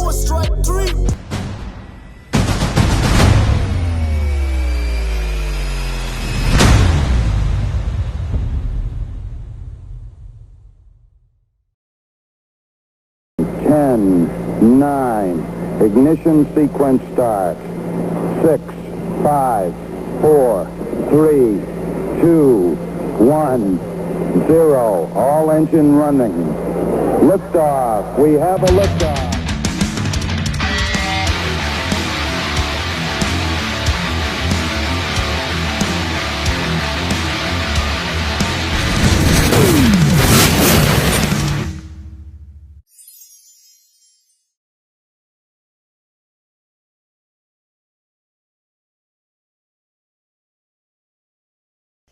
2, strike 3. Ten, 9, ignition sequence start. 6, 5, 4, 3, 2, 1, 0. All engine running. Liftoff. We have a liftoff.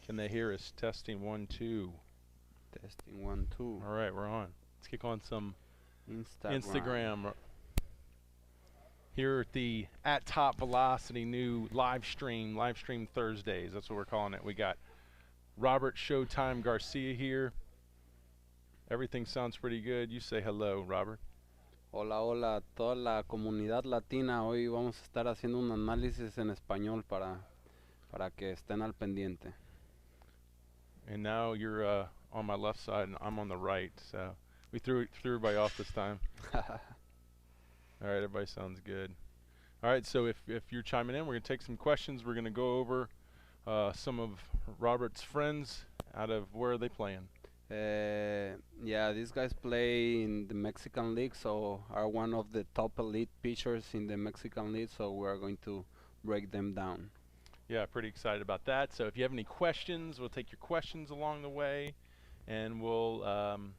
Can they hear us? Testing 1, 2. Testing 1, 2. All right, we're on. Let's kick on some Instagram. Here at the at Top Velocity new live stream Thursdays. That's what we're calling it. We got Robert Showtime Garcia here. Everything sounds pretty good. You say hello, Robert. Hola, hola a toda la comunidad latina. Hoy vamos a estar haciendo un análisis en español para que estén al pendiente. And now you're on my left side and I'm on the right, so we threw everybody off this time. All right, everybody sounds good. All right, so if you're chiming in, we're going to take some questions. We're going to go over some of Robert's friends. Out of where are they playing? Yeah, these guys play in the Mexican League, so are one of the top elite pitchers in the Mexican League, so we're going to break them down. Yeah, pretty excited about that. So if you have any questions, we'll take your questions along the way, and we'll also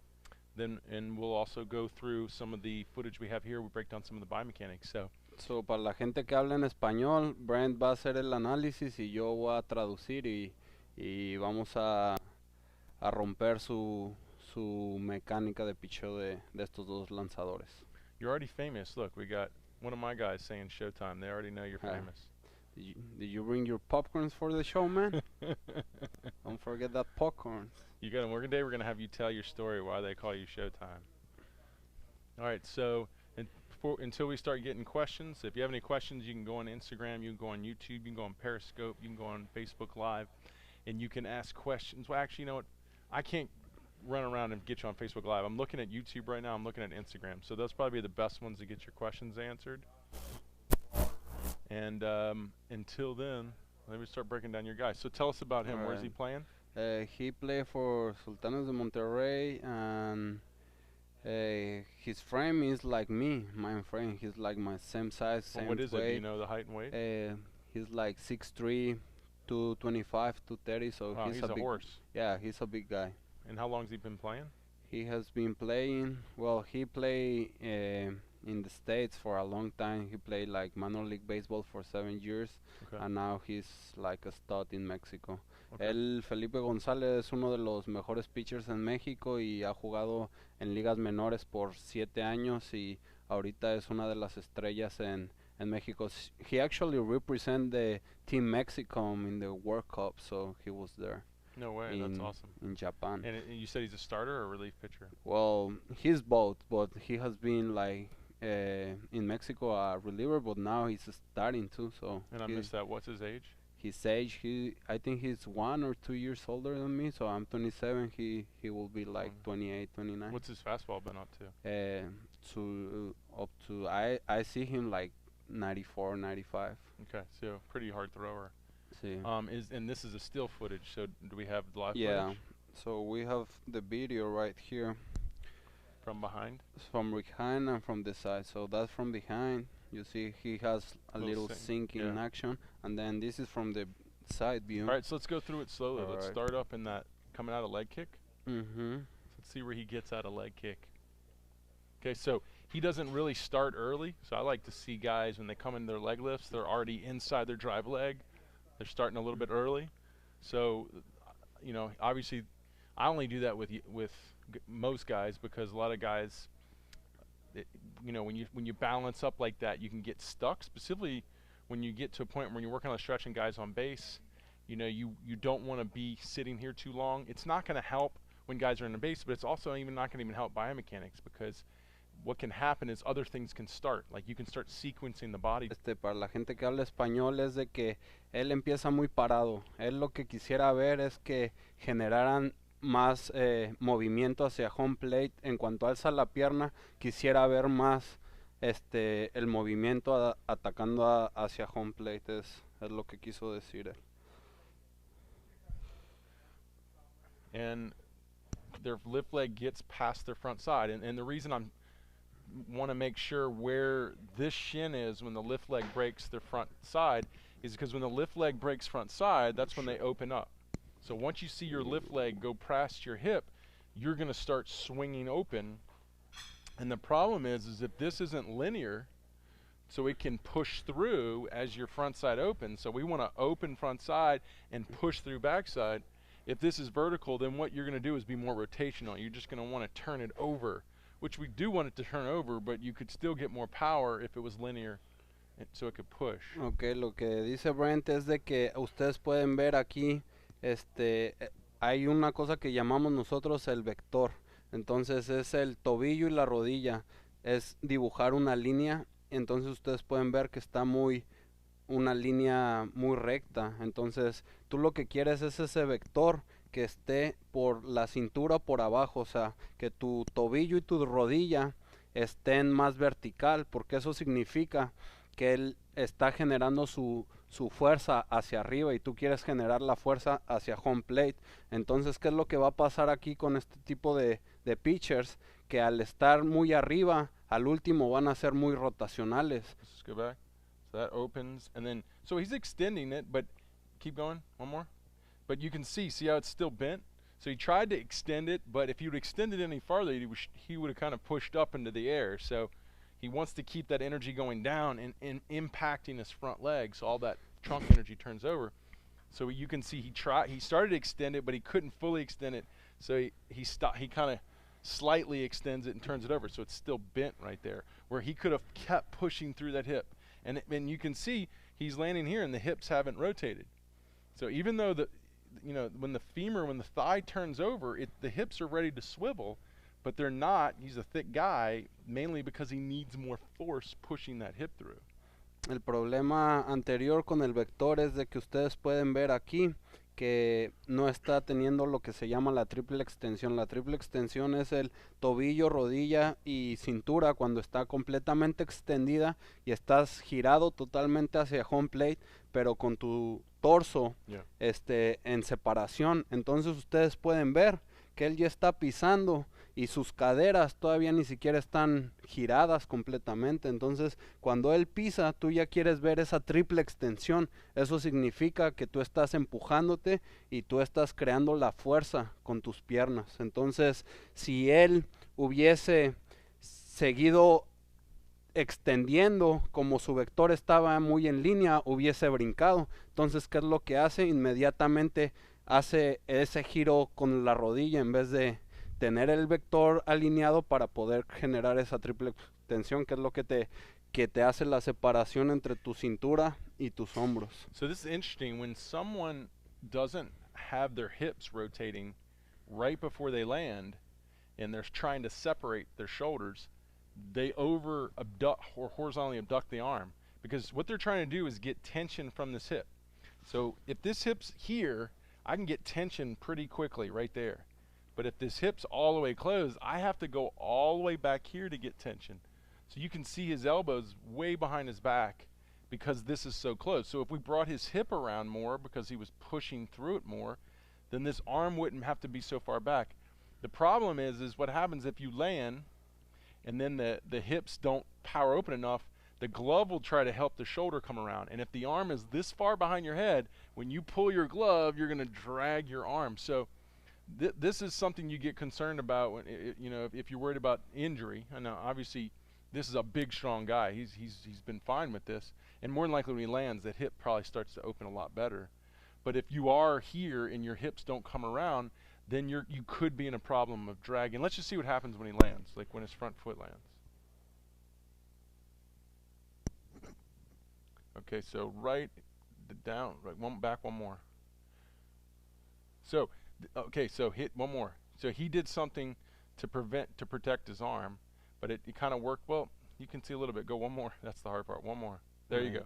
go through some of the footage we have here. We break down some of the biomechanics. So para la gente que habla en español, Brent va a hacer el análisis y yo voy a traducir y vamos a romper su mecánica de picheo de estos dos lanzadores. You're already famous. Look, we got one of my guys saying Showtime. They already know you're famous. Did you bring your popcorns for the show, man? Don't forget that popcorn. You got 'em. We're going to have you tell your story why they call you Showtime. All right, so until we start getting questions, if you have any questions, you can go on Instagram, you can go on YouTube, you can go on Periscope, you can go on Facebook Live, and you can ask questions. Well, actually, you know what? I can't run around and get you on Facebook Live. I'm looking at YouTube right now. I'm looking at Instagram. So those probably the best ones to get your questions answered. And until then, let me start breaking down your guy. So tell us about him. Where's he playing? He played for Sultanos de Monterrey, and his frame is like me, my frame. He's like my same size, same what is weight. it? Do you know the height and weight? He's like 6'3", 225, 230. So wow, he's a big horse. Yeah, he's a big guy. And how long has he been playing? He has been playing. Well, he played in the States for a long time. He played like minor league baseball for 7 years, and now he's like a stud in Mexico. Felipe González es uno de los mejores pitchers en México y ha jugado en ligas menores por 7 años y ahorita es una de las estrellas en México. He actually represent the Team Mexico in the World Cup, so he was there. No way, that's awesome. In Japan. And you said he's a starter or a relief pitcher? Well, he's both, but he has been like in Mexico a reliever, but now he's starting too. So. And I missed that. What's his age? His age, I think he's 1 or 2 years older than me. So I'm 27. He will be like 28, 29. What's his fastball been up to? I see him like 94, 95. Okay, so pretty hard thrower. See. And this is a still footage. So do we have live footage? Yeah. So we have the video right here. From behind? From behind and from the side. So that's from behind. You see he has a little sink in action. And then this is from the side view. All right, so let's go through it slowly. All let's right. start up in that coming out of leg kick. Mm-hmm. Let's see where he gets out of leg kick. Okay, so he doesn't really start early. So I like to see guys when they come in their leg lifts, they're already inside their drive leg. They're starting a little bit early. So, you know, obviously I only do that with most guys because a lot of guys, you know, when you balance up like that, you can get stuck. Specifically, when you get to a point when you're working on stretching guys on base, you know, you don't want to be sitting here too long. It's not going to help when guys are in the base, but it's also not going to even help biomechanics because what can happen is other things can start. Like you can start sequencing the body. Para la gente que habla español es de que él empieza muy parado. Él lo que quisiera ver es que generaran más movimiento hacia home plate. En cuanto alza la pierna, quisiera ver más el movimiento atacando hacia home plate. Es lo que quiso decir él. And their lift leg gets past their front side. And the reason I want to make sure where this shin is when the lift leg breaks their front side is because when the lift leg breaks front side, that's when they open up. So once you see your lift leg go past your hip, you're going to start swinging open. And the problem is if this isn't linear, so it can push through as your front side opens. So we want to open front side and push through backside. If this is vertical, then what you're going to do is be more rotational. You're just going to want to turn it over, which we do want it to turn over, but you could still get more power if it was linear, so it could push. Okay, lo que dice Brent es de que ustedes pueden ver aquí, hay una cosa que llamamos nosotros el vector. Entonces es el tobillo y la rodilla. Es dibujar una línea. Entonces ustedes pueden ver que está una línea muy recta. Entonces tú lo que quieres es ese vector que esté por la cintura por abajo, o sea, que tu tobillo y tu rodilla estén más vertical, porque eso significa que él está generando su fuerza hacia arriba y tú quieres generar la fuerza hacia home plate. Entonces, ¿qué es lo que va a pasar aquí con este tipo de pitchers? Que al estar muy arriba, al último van a ser muy rotacionales. Let's go back. So that opens, and then, so he's extending it, but keep going, one more. But you can see how it's still bent? So he tried to extend it, but if he would extend it any farther, he would have kind of pushed up into the air. So he wants to keep that energy going down and impacting his front leg, so all that trunk energy turns over. So you can see he started to extend it, but he couldn't fully extend it. So he kind of slightly extends it and turns it over, so it's still bent right there, where he could have kept pushing through that hip. And you can see he's landing here and the hips haven't rotated. So even though when the thigh turns over, the hips are ready to swivel, but they're not. He's a thick guy, mainly because he needs more force pushing that hip through. El problema anterior con el vector es de que ustedes pueden ver aquí que no está teniendo lo que se llama la triple extensión. La triple extensión es el tobillo, rodilla y cintura cuando está completamente extendida y estás girado totalmente hacia home plate, pero con tu torso en separación. Entonces ustedes pueden ver que él ya está pisando y sus caderas todavía ni siquiera están giradas completamente. Entonces cuando él pisa, tú ya quieres ver esa triple extensión. Eso significa que tú estás empujándote y tú estás creando la fuerza con tus piernas. Entonces si él hubiese seguido extendiendo, como su vector estaba muy en línea, hubiese brincado. Entonces, ¿qué es lo que hace? Inmediatamente hace ese giro con la rodilla en vez de tener el vector alineado para poder generar esa triple extensión, que es lo que te hace la separación entre tu cintura y tus hombros. So this is interesting. When someone doesn't have their hips rotating right before they land and they're trying to separate their shoulders, they over abduct or horizontally abduct the arm, because what they're trying to do is get tension from this hip. So if this hip's here, I can get tension pretty quickly right there. But if this hip's all the way closed, I have to go all the way back here to get tension. So you can see his elbows way behind his back because this is so close. So if we brought his hip around more because he was pushing through it more, then this arm wouldn't have to be so far back. The problem is what happens if you land and then the hips don't power open enough, the glove will try to help the shoulder come around. And if the arm is this far behind your head, when you pull your glove, you're going to drag your arm. So this is something you get concerned about when, if you're worried about injury. I know, obviously, this is a big, strong guy. He's been fine with this. And more than likely when he lands, that hip probably starts to open a lot better. But if you are here and your hips don't come around, then you could be in a problem of dragging. Let's just see what happens when he lands, like when his front foot lands. Okay, so right down, back one more. So, okay, so hit one more. So he did something to protect his arm, but it kind of worked. Well, you can see a little bit. Go one more. That's the hard part. One more. There you go.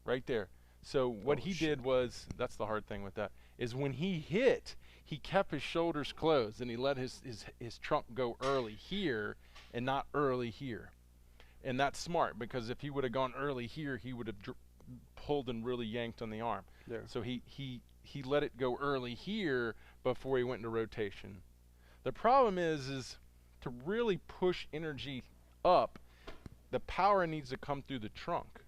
Right there. So what he did was, that's the hard thing with that, is when he hit, he kept his shoulders closed and he let his trunk go early here and not early here. And that's smart, because if he would have gone early here, he would have pulled and really yanked on the arm. There. So he let it go early here before he went into rotation. The problem is to really push energy up, the power needs to come through the trunk.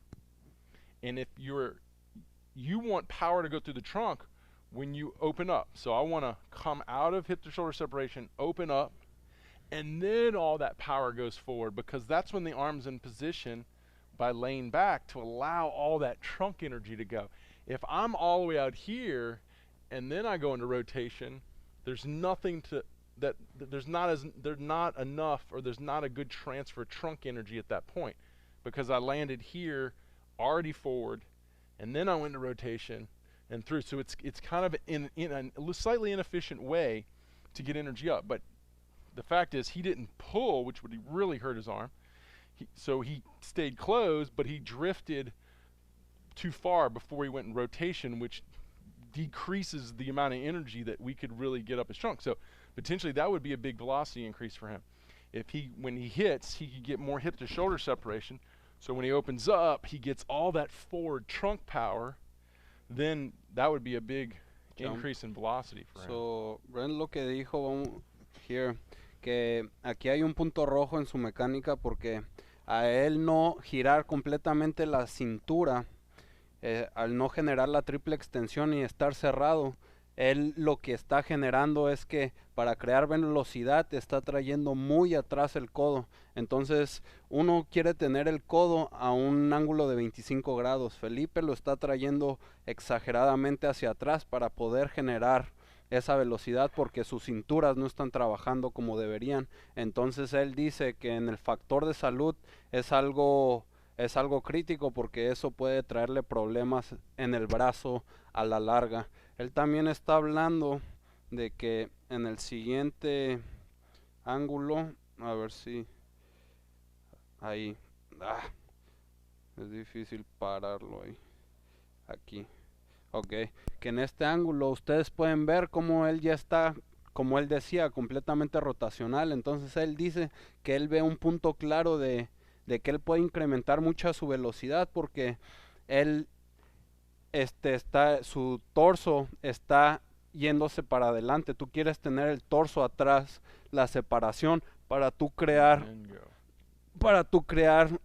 And if you want power to go through the trunk when you open up. So I want to come out of hip to shoulder separation, open up, and then all that power goes forward, because that's when the arm's in position by laying back to allow all that trunk energy to go. If I'm all the way out here and then I go into rotation, there's nothing to there's not enough, or there's not a good transfer trunk energy at that point, because I landed here already forward and then I went to rotation and through. So it's kind of in a slightly inefficient way to get energy up. But the fact is, he didn't pull, which would really hurt his arm. So he stayed closed, but he drifted too far before he went in rotation, which decreases the amount of energy that we could really get up his trunk. So potentially that would be a big velocity increase for him. When he hits, he could get more hip to shoulder separation. So when he opens up, he gets all that forward trunk power. Then that would be a big increase in velocity for him. So Brent lo que dijo here, que aquí hay un punto rojo en su mecánica, porque a él no girar completamente la cintura, al no generar la triple extensión y estar cerrado, él lo que está generando es que para crear velocidad está trayendo muy atrás el codo. Entonces uno quiere tener el codo a un ángulo de 25 grados. Felipe lo está trayendo exageradamente hacia atrás para poder generar esa velocidad, porque sus cinturas no están trabajando como deberían. Entonces él dice que en el factor de salud es algo crítico, porque eso puede traerle problemas en el brazo a la larga. Él también está hablando de que en el siguiente ángulo, a ver si ahí, es difícil pararlo ahí, aquí, ok, que en este ángulo ustedes pueden ver cómo él ya está, como él decía, completamente rotacional. Entonces él dice que él ve un punto claro de que él puede incrementar mucho su velocidad, porque él su torso está yéndose para adelante. Tú quieres tener el torso atrás, la separación, para tú crear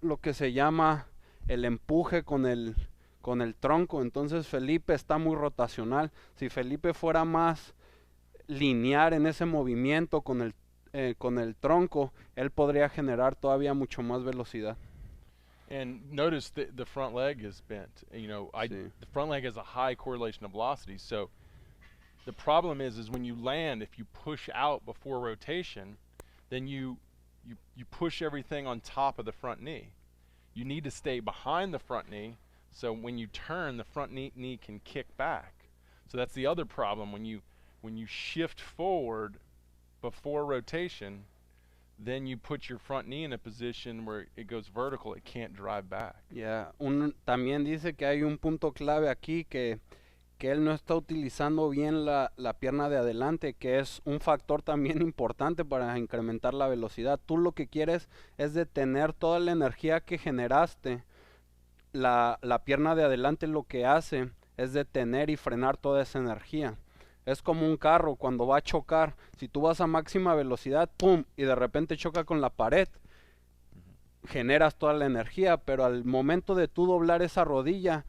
lo que se llama el empuje con el tronco. Entonces Felipe está muy rotacional. Si Felipe fuera más lineal en ese movimiento con el tronco, él podría generar todavía mucho más velocidad. And notice that the front leg is bent. The front leg has a high correlation of velocity. So the problem is when you land, if you push out before rotation, then you push everything on top of the front knee. You need to stay behind the front knee, so when you turn, the front knee can kick back. So that's the other problem. When you shift forward before rotation, then you put your front knee in a position where it goes vertical, it can't drive back. También dice que hay un punto clave aquí, que él no está utilizando bien la pierna de adelante, que es un factor también importante para incrementar la velocidad. Tú lo que quieres es detener toda la energía que generaste. La pierna de adelante lo que hace es detener y frenar toda esa energía. Es como un carro cuando va a chocar. Si tú vas a máxima velocidad, ¡pum!, y de repente choca con la pared, generas toda la energía, pero al momento de tú doblar esa rodilla,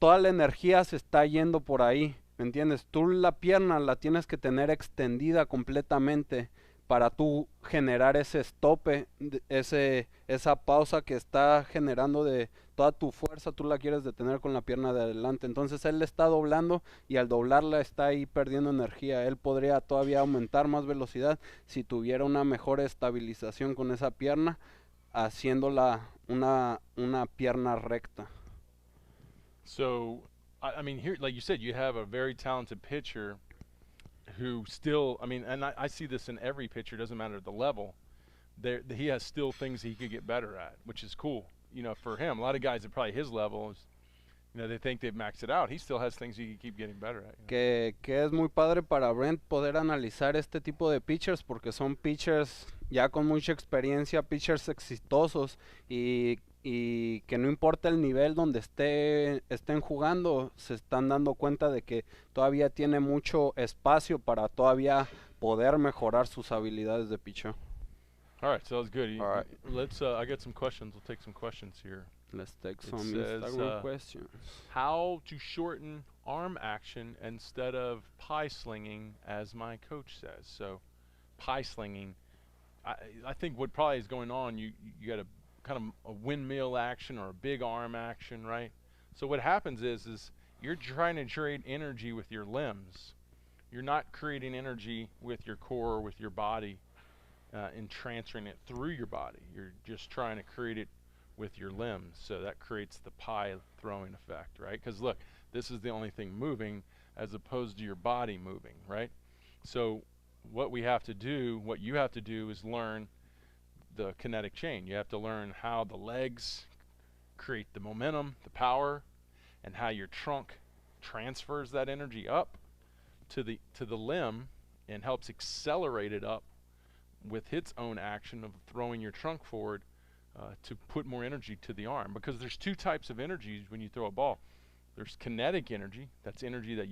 toda la energía se está yendo por ahí, ¿me entiendes? Tú la pierna la tienes que tener extendida completamente para tú generar ese stope, esa pausa que está generando de toda tu fuerza, tú la quieres detener con la pierna de adelante. Entonces él le está doblando, y al doblarla está ahí perdiendo energía. Él podría todavía aumentar más velocidad si tuviera una mejor estabilización con esa pierna, haciéndola una pierna recta. So, I mean, here, like you said, you have a very talented pitcher, who still, I mean, and I see this in every pitcher, doesn't matter the level, he has still things he could get better at, which is cool. You know, for him, a lot of guys at probably his level, you know, they think they've maxed it out. He still has things he can keep getting better at. Que es muy padre para Brent poder analizar este tipo de pitchers porque son pitchers ya con mucha experiencia, pitchers exitosos y que no importa el nivel donde estén jugando, se están dando cuenta de que todavía tiene mucho espacio para todavía poder mejorar sus habilidades de pitcher. All right, so that was good. All right. Let's. I got some questions. We'll take some questions here. Let's take It some says, Instagram questions. How to shorten arm action instead of pie slinging, as my coach says. So, pie slinging. I think what probably is going on, you got a kind of a windmill action or a big arm action, right? So what happens is you're trying to create energy with your limbs. You're not creating energy with your core or with your body and transferring it through your body. You're just trying to create it with your limbs. So that creates the pie throwing effect, right? Because look, this is the only thing moving as opposed to your body moving, right? So what you have to do is learn the kinetic chain. You have to learn how the legs create the momentum, the power, and how your trunk transfers that energy up to the limb and helps accelerate it up with its own action of throwing your trunk forward to put more energy to the arm. Because there's two types of energies when you throw a ball. There's kinetic energy. That's energy that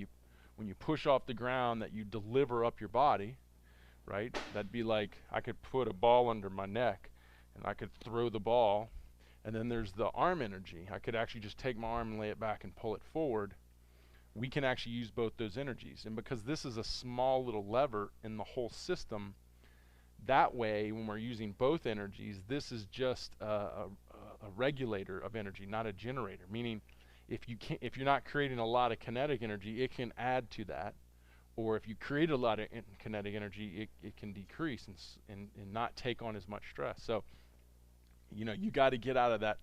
when you push off the ground, that you deliver up your body, right? That'd be like I could put a ball under my neck and I could throw the ball. And then there's the arm energy. I could actually just take my arm and lay it back and pull it forward. We can actually use both those energies. And because this is a small little lever in the whole system, that way when we're using both energies, this is just a regulator of energy, not a generator. Meaning if you're not creating a lot of kinetic energy, it can add to that. Or if you create a lot of kinetic energy, it can decrease and not take on as much stress. So, you know, you got to get out of that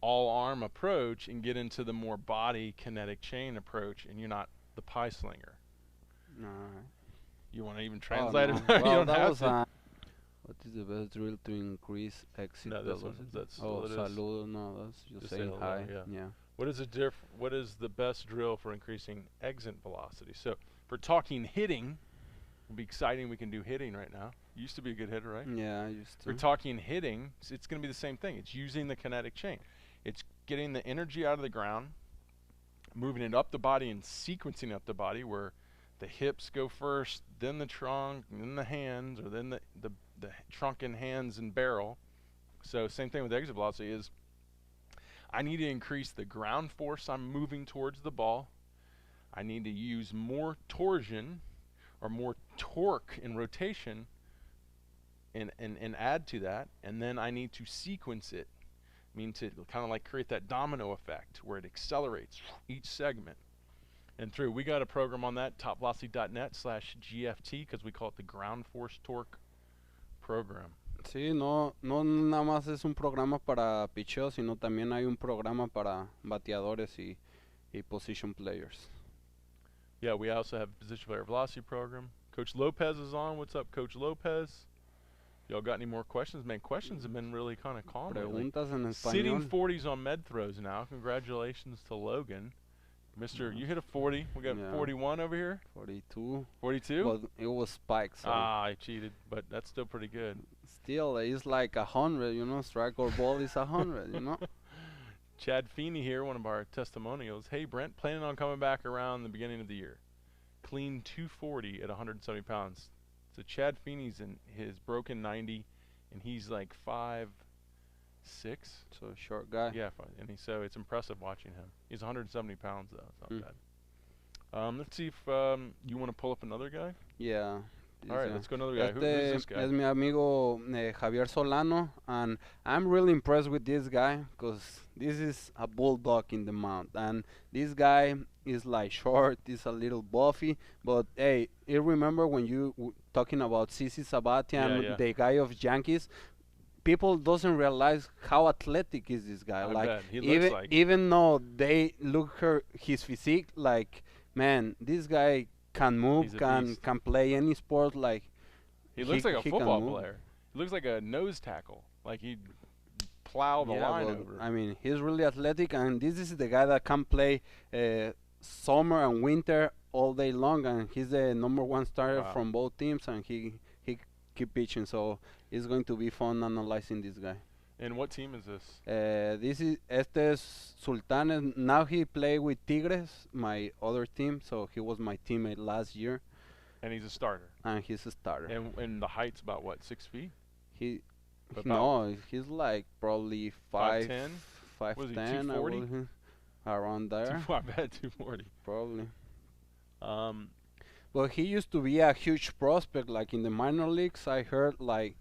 all-arm approach and get into the more body kinetic chain approach, and you're not the pie slinger. You want to even translate it? Well, you don't have to. What is the best drill to increase exit No, velocity? that's saludo. No, that's just saying hi. Yeah. What is the best drill for increasing exit velocity? So, for talking hitting, it'll be exciting. We can do hitting right now. You used to be a good hitter, right? Yeah, I used to. For talking hitting, it's going to be the same thing. It's using the kinetic chain. It's getting the energy out of the ground, moving it up the body and sequencing up the body where the hips go first, then the trunk, and then the hands, or then the trunk and hands and barrel. So same thing with exit velocity is I need to increase the ground force I'm moving towards the ball. I need to use more torsion or more torque in rotation and add to that, and then I need to sequence it. I mean, to kind of like create that domino effect where it accelerates each segment and through. We got a program on that, topvelocity.net/GFT, because we call it the ground force torque program. Sí, no nada más es un programa para picheo, sino también hay un programa para bateadores y position players. Yeah, we also have a position player velocity program. Coach Lopez is on. What's up, Coach Lopez? Y'all got any more questions? Man, questions have been really kind of calm lately. Preguntas en español. Sitting 40s on med throws now. Congratulations to Logan. Mr. You hit a 40. We got 41 over here. 42. 42? But it was spiked. So I cheated, but that's still pretty good. Still, it's like 100, you know. Strike or ball is 100, you know. Chad Feeney here, one of our testimonials. Hey, Brent, planning on coming back around the beginning of the year. Clean 240 at 170 pounds. So Chad Feeney's in his broken 90, and he's like 5'6". So a short guy. Yeah, and so it's impressive watching him. He's 170 pounds though. It's not bad. Let's see if you want to pull up another guy. Yeah. All right, let's go another guy. Who's this guy? Es mi amigo Javier Solano, and I'm really impressed with this guy because this is a bulldog in the mount, and this guy is like short, is a little buffy, but hey, you remember when you talking about CC Sabathia, the guy of Yankees? People doesn't realize how athletic is this guy. I bet. He looks like even though they look his physique, like, man, this guy can move, He's a can beast. can play any sport. Like He looks like a he can football move. player. He looks like a nose tackle. Like he'd plow the line well, over. I mean, he's really athletic, and this is the guy that can play summer and winter all day long, and he's the #1 starter Wow. from both teams, and he keep pitching. So it's going to be fun analyzing this guy. And what team is this? Este es Sultanes. Now he play with Tigres, my other team. So he was my teammate last year, And he's a starter. and he's a starter. And the height's about what, 6 feet? He About no, he's like probably 5'10", 5'10"? Was he 5'10", 240? around there, I bet 240. probably. Um, But he used to be a huge prospect, like in the minor leagues. I heard like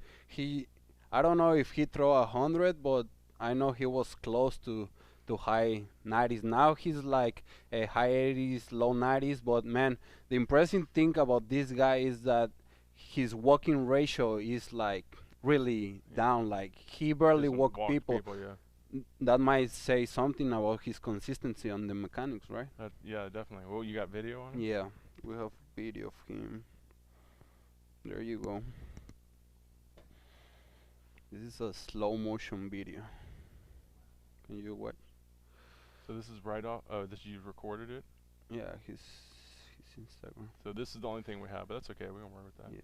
I don't know if he throw 100, but I know he was close to high 90s. Now he's like a high 80s, low 90s. But man, the impressive thing about this guy is that his walking ratio is like really down. Like he barely doesn't walk walk people. yeah. That might say something about his consistency on the mechanics, right? Yeah, definitely. Well, you got video on him? Yeah, we have video of him. There you go. This is a slow motion video. Can you watch? So this is right off. Oh, this you recorded it. Yeah, his Instagram. So this is the only thing we have, but that's okay. We don't worry with that. Yeah.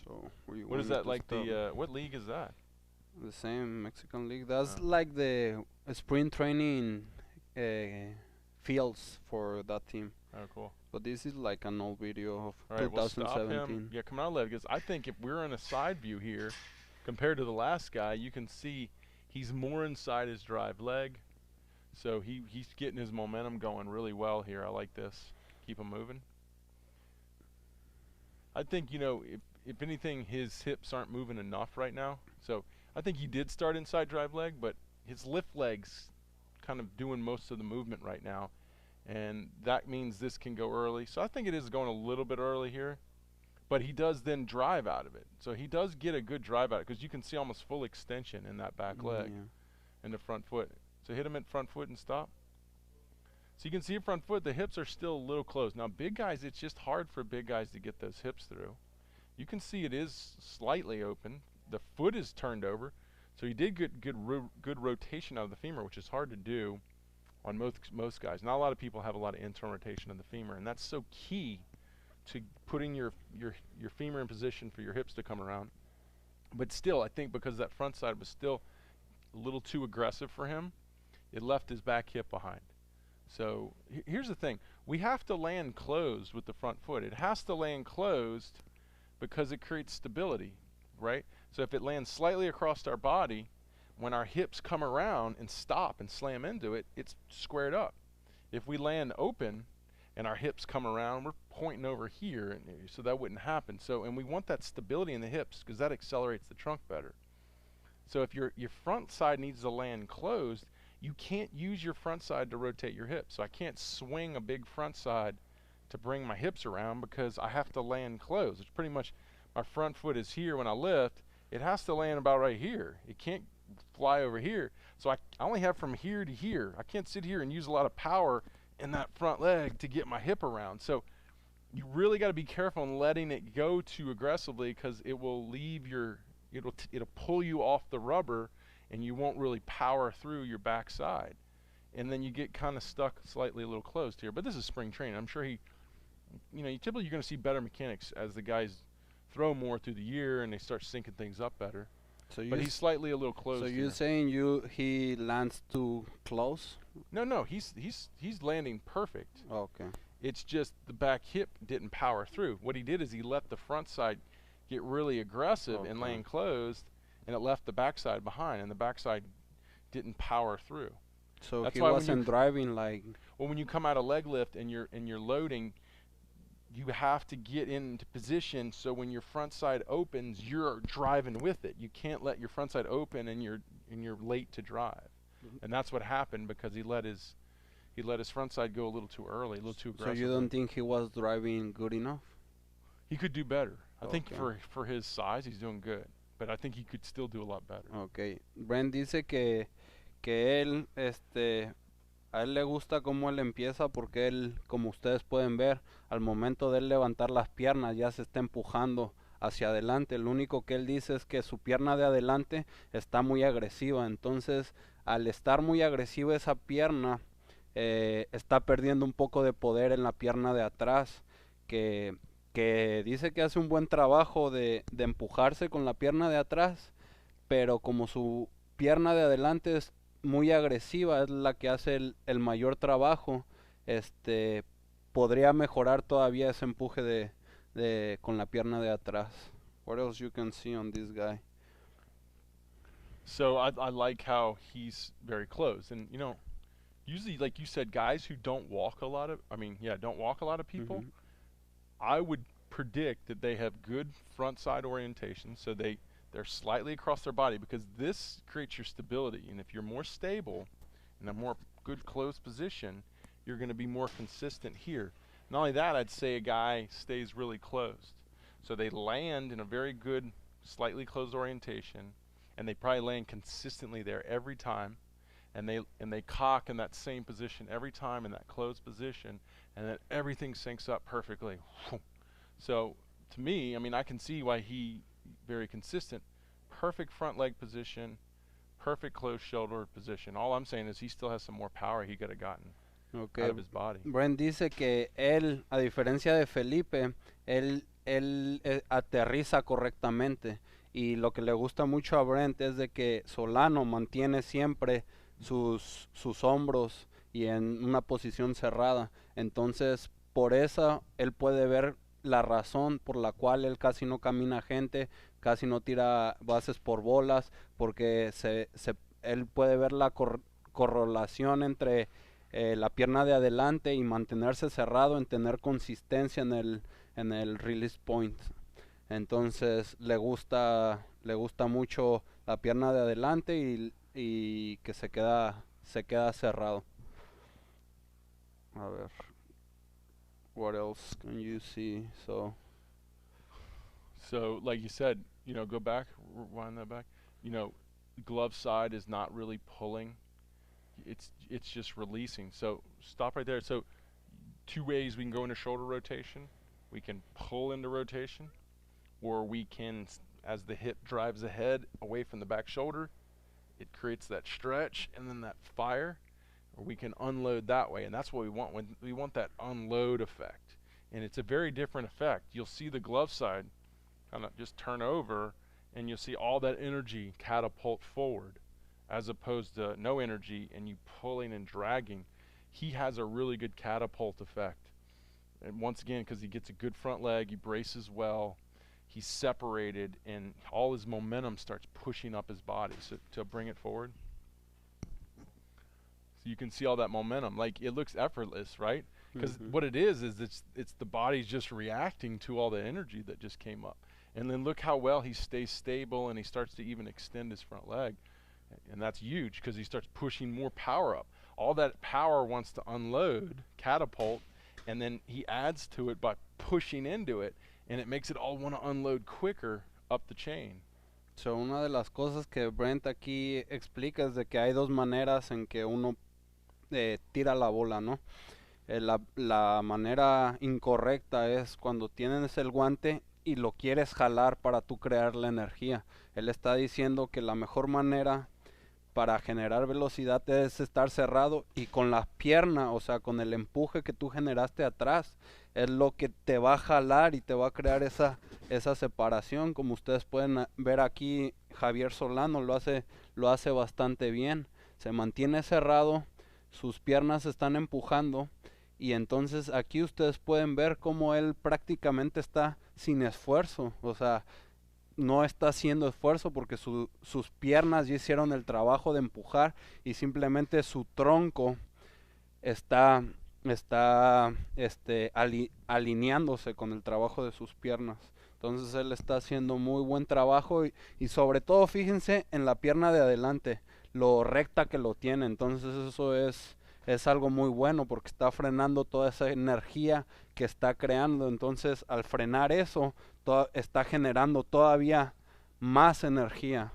So where you What is want me that to like? stop? What league is that? The same Mexican league. That's Oh. like the spring training fields for that team. Oh, cool. But this is like an old video of All right, we'll stop 2017. him. Yeah, come on, Lev, because I think if we're in a side view here, compared to the last guy, you can see he's more inside his drive leg. So he's getting his momentum going really well here. I like this. Keep him moving. I think, you know, if anything, his hips aren't moving enough right now. So I think he did start inside drive leg, but his lift leg's kind of doing most of the movement right now. And that means this can go early. So I think it is going a little bit early here. But he does then drive out of it. So he does get a good drive out of it because you can see almost full extension in that back leg Yeah. and the front foot. So hit him at front foot and stop. So you can see front foot, the hips are still a little closed. Now big guys, it's just hard for big guys to get those hips through. You can see it is slightly open. The foot is turned over. So he did get good rotation out of the femur, which is hard to do on most guys. Not a lot of people have a lot of internal rotation of the femur, and that's so key to putting your femur in position for your hips to come around. But still, I think because that front side was still a little too aggressive for him, it left his back hip behind. So here's the thing. We have to land closed with the front foot. It has to land closed because it creates stability, right? So if it lands slightly across our body, when our hips come around and stop and slam into it, it's squared up. If we land open and our hips come around, we're pointing over here, and so that wouldn't happen. So, and we want that stability in the hips because that accelerates the trunk better. So if your front side needs to land closed, you can't use your front side to rotate your hips. So I can't swing a big front side to bring my hips around because I have to land closed. It's pretty much my front foot is here when I lift. It has to land about right here. It can't fly over here. So I only have from here to here. I can't sit here and use a lot of power in that front leg to get my hip around. So you really got to be careful in letting it go too aggressively because it will leave it'll pull you off the rubber and you won't really power through your backside. And then you get kind of stuck slightly a little closed here. But this is spring training. I'm sure typically you're going to see better mechanics as the guys throw more through the year and they start syncing things up better. So but he's slightly a little closed. So here. you're saying he lands too close? No, he's landing perfect. Okay. It's just the back hip didn't power through. What he did is he let the front side get really aggressive and land closed, and it left the backside behind, and the backside didn't power through. So That's he why wasn't driving like. Well, when you come out of leg lift and you're loading, you have to get into position so when your front side opens, you're driving with it. You can't let your front side open and you're late to drive. And that's what happened because he let his front side go a little too early, a little too aggressive. So you don't think he was driving good enough? He could do better. I think Okay. for his size, he's doing good. But I think he could still do a lot better. Okay. Brent dice que él a él le gusta cómo él empieza porque él, como ustedes pueden ver, al momento de él levantar las piernas ya se está empujando hacia adelante. Lo único que él dice es que su pierna de adelante está muy agresiva, entonces al estar muy agresiva esa pierna, está perdiendo un poco de poder en la pierna de atrás, que dice que hace un buen trabajo de empujarse con la pierna de atrás, pero como su pierna de adelante es muy agresiva, es la que hace el mayor trabajo, podría mejorar todavía ese empuje con la pierna de atrás. What else you can see on this guy? So I like how he's very close. And, you know, usually, like you said, guys who don't walk a lot of, don't walk a lot of people, I would predict that they have good front side orientation, so they're slightly across their body, because this creates your stability. And if you're more stable in a more good closed position, you're going to be more consistent here. Not only that, I'd say a guy stays really closed. So they land in a very good, slightly closed orientation, and they probably land consistently there every time. And they cock in that same position every time in that closed position, and then everything syncs up perfectly. So to me, I mean, I can see why he very consistent, perfect front leg position, perfect closed shoulder position. All I'm saying is he still has some more power he could have gotten out of his body. Brent dice que él, a diferencia de Felipe, él aterriza correctamente, y lo que le gusta mucho a Brent es de que Solano mantiene siempre sus hombros y en una posición cerrada. Entonces, por eso él puede ver la razón por la cual él casi no camina gente, casi no tira bases por bolas, porque él puede ver la correlación entre la pierna de adelante y mantenerse cerrado, en tener consistencia en el release point. Entonces le gusta mucho la pierna de adelante y que se queda cerrado. A ver, what else can you see? So like you said, you know, go back, rewind that back. You know, glove side is not really pulling. It's just releasing. So stop right there. So 2 ways we can go into shoulder rotation. We can pull into rotation, or we can, as the hip drives ahead away from the back shoulder, it creates that stretch and then that fire, or we can unload that way. And that's what we want. When we want that unload effect, and it's a very different effect. You'll see the glove side kind of just turn over, and you'll see all that energy catapult forward, as opposed to no energy and you pulling and dragging. He has a really good catapult effect. And once again, because he gets a good front leg, he braces well, he's separated, and all his momentum starts pushing up his body. So to bring it forward, so you can see all that momentum. Like, it looks effortless, right? Because what it is it's the body's just reacting to all the energy that just came up. And then look how well he stays stable, and he starts to even extend his front leg. And that's huge, because he starts pushing more power up. All that power wants to unload, catapult, and then he adds to it by pushing into it, and it makes it all want to unload quicker up the chain. So, una de las cosas que Brent aquí explica es de que hay dos maneras en que uno tira la bola, ¿no? La manera incorrecta es cuando tienes el guante y lo quieres jalar para tú crear la energía. Él está diciendo que la mejor manera para generar velocidad es estar cerrado, y con la pierna, o sea, con el empuje que tú generaste atrás, es lo que te va a jalar y te va a crear esa separación. Como ustedes pueden ver aquí, Javier Solano lo hace bastante bien. Se mantiene cerrado, sus piernas están empujando, y entonces aquí ustedes pueden ver cómo él prácticamente está sin esfuerzo, o sea, no está haciendo esfuerzo porque sus piernas ya hicieron el trabajo de empujar, y simplemente su tronco está alineándose con el trabajo de sus piernas. Entonces él está haciendo muy buen trabajo, y sobre todo fíjense en la pierna de adelante, lo recta que lo tiene. Entonces eso es algo muy bueno, porque está frenando toda esa energía que está creando. Entonces al frenar eso, está generando todavía más energía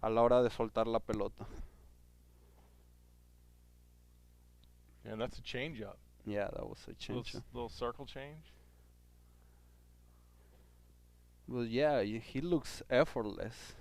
a la hora de soltar la pelota. And that's a change up. Yeah, that was a change up. Little circle change. Well, yeah, he looks effortless.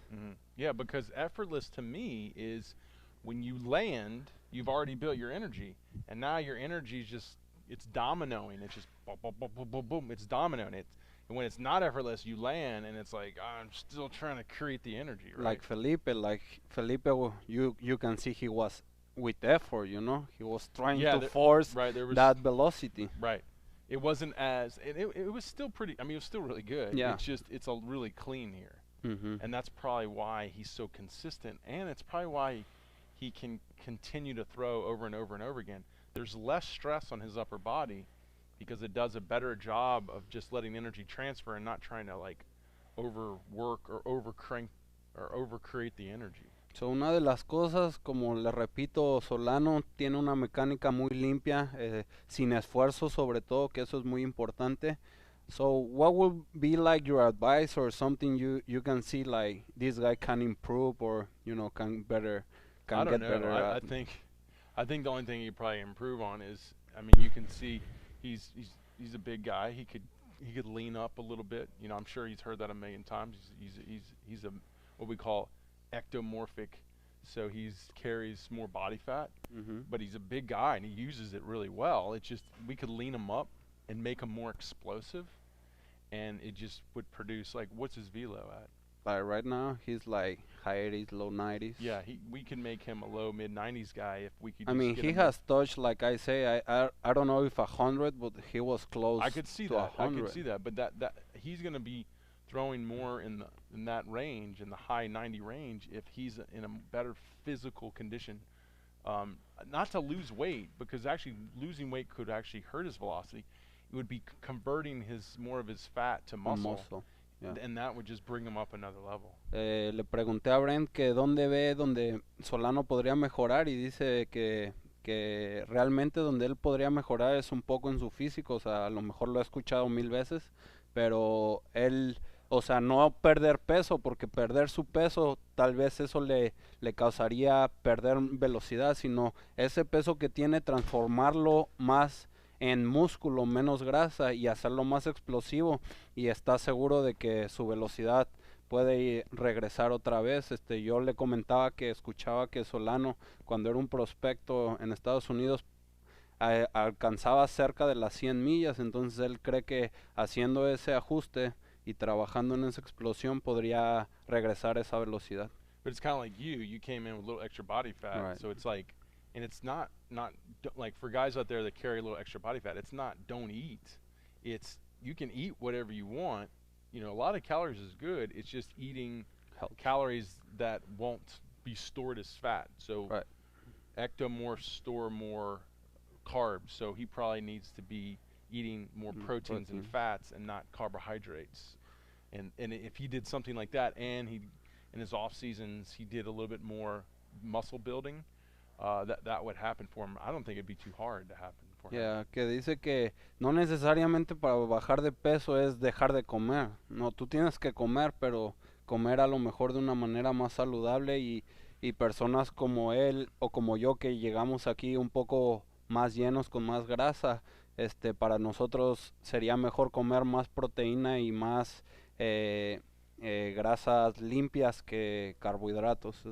Yeah, because effortless to me is when you land, you've already built your energy, and now your energy is just, it's dominoing. It's just boom, boom, boom, boom, boom, boom. It's dominoing. And when it's not effortless, you land, and it's like, I'm still trying to create the energy, right? Like Felipe, you can see he was with effort, you know? He was trying to force that velocity. Right. It wasn't as, it was still pretty, I mean, it was still really good. Yeah. It's just, it's a really clean here. And that's probably why he's so consistent, and it's probably why he can continue to throw over and over and over again. There's less stress on his upper body because it does a better job of just letting energy transfer and not trying to like overwork or overcrank or overcreate the energy. So una de las cosas, como le repito, Solano tiene una mecánica muy limpia, sin esfuerzo sobre todo, que eso es muy importante. So what would be like your advice or something you can see like this guy can improve or, you know, can get better at? I think the only thing you probably improve on is, I mean, you can see he's a big guy. He could lean up a little bit. You know, I'm sure he's heard that a million times. He's a what we call ectomorphic, so carries more body fat, but he's a big guy and he uses it really well. It's just we could lean him up and make him more explosive, and it just would produce, like, what's his velo at? Right now he's like high 80s, low 90s. Yeah, we can make him a low mid 90s guy if we could. I mean, he has touched, like I say, I don't know if 100, but he was close. I could see to that. 100. I could see that, but that he's going to be throwing more in that range, in the high 90 range, if he's in a better physical condition. Not to lose weight, because actually losing weight could actually hurt his velocity. It would be converting more of his fat to muscle. Yeah. And that would just bring him up another level. Le pregunté a Brent que donde Solano podría mejorar, y dice que realmente donde él podría mejorar es un poco en su físico. O sea, a lo mejor lo he escuchado 1000 veces, pero él, o sea, no perder peso, porque perder su peso tal vez eso le causaría perder velocidad, sino ese peso que tiene, transformarlo más en músculo, menos grasa, y hacerlo más explosivo, y está seguro de que su velocidad puede regresar otra vez. Yo le comentaba que escuchaba que Solano, cuando era un prospecto en Estados Unidos, alcanzaba cerca de las 100 millas, entonces él cree que haciendo ese ajuste y trabajando en esa explosión podría regresar esa velocidad. But it's kind of like you came in with a little extra body fat, right. So it's like, and it's not like for guys out there that carry a little extra body fat, it's not don't eat. It's you can eat whatever you want. You know, a lot of calories is good. It's just eating calories that won't be stored as fat. So ectomorphs store more carbs, so he probably needs to be eating more proteins and fats and not carbohydrates. And if he did something like that, and in his off seasons he did a little bit more muscle building, that would happen for him. I don't think it'd be too hard to happen for him. Yeah, que dice que no necesariamente para bajar de peso es dejar de comer. No, tú tienes que comer, pero comer a lo mejor de una manera más saludable, y personas como él o como yo que llegamos aquí un poco más llenos, con más grasa, para nosotros sería mejor comer más proteína y más grasas limpias que carbohidratos.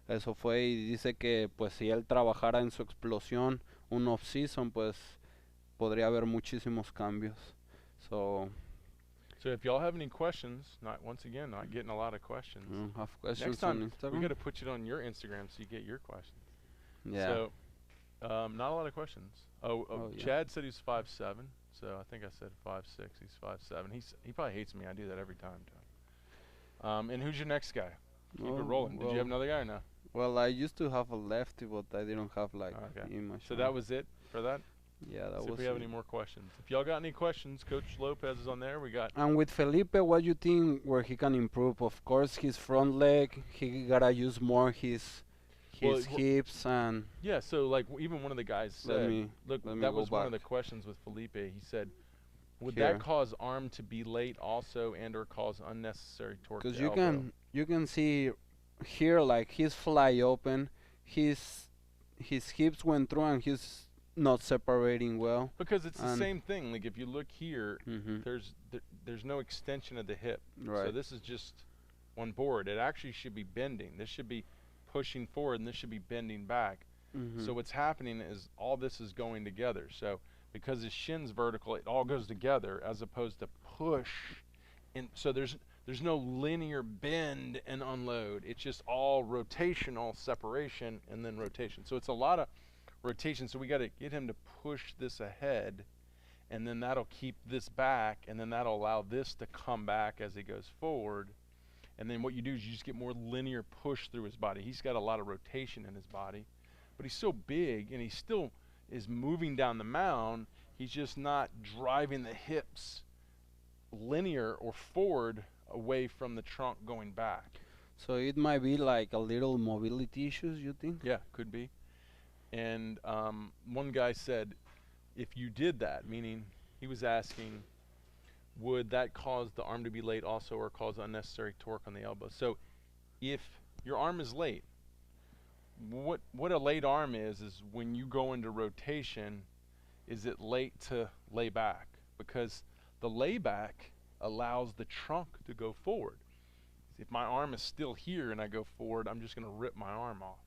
Eso fue, y dice que pues si él trabajara en su explosión un off-season, pues podría haber muchísimos cambios. So if y'all have any questions, not getting a lot of questions. Have questions next time on Instagram? we got to put it on your Instagram so you get your questions. Yeah. So not a lot of questions. Yeah. Chad said he's 5'7", so I think I said 5'6". He's 5'7". He probably hates me. I do that every time. And who's your next guy? Keep it rolling. Did you have another guy or no? Well, I used to have a lefty, but I didn't have image. So that was it for that? Yeah, that was if we have any more questions. If y'all got any questions, Coach Lopez is on there. We got. And with Felipe, what do you think where he can improve? Of course, his front leg, he gotta use more his hips and. Yeah, so like even one of the guys said, that was one of the questions with Felipe. He said, would that cause arm to be late also and/or cause unnecessary torque? Because you can see here, like, he's fly open, his hips went through, and not separating well. Because it's the same thing. Like if you look here, Mm-hmm. there's no extension of the hip. Right. So this is just one board. It actually should be bending. This should be pushing forward, and this should be bending back. Mm-hmm. So what's happening is all this is going together. So because his shin's vertical, it all goes together as opposed to push. And so there's no linear bend and unload. It's just all rotational separation and then rotation. So it's a lot of rotation. So we got to get him to push this ahead, and then that'll keep this back, and then that'll allow this to come back as he goes forward. And then what you do is you just get more linear push through his body. He's got a lot of rotation in his body, but he's so big, and he still is moving down the mound. He's just not driving the hips linear or forward away from the trunk going back. So it might be like a little mobility issues, you think? Yeah, could be. And one guy said, if you did that, meaning he was asking, would that cause the arm to be late also, or cause unnecessary torque on the elbow? So if your arm is late, what a late arm is when you go into rotation, is it late to lay back? Because the layback allows the trunk to go forward. If my arm is still here and I go forward, I'm just going to rip my arm off.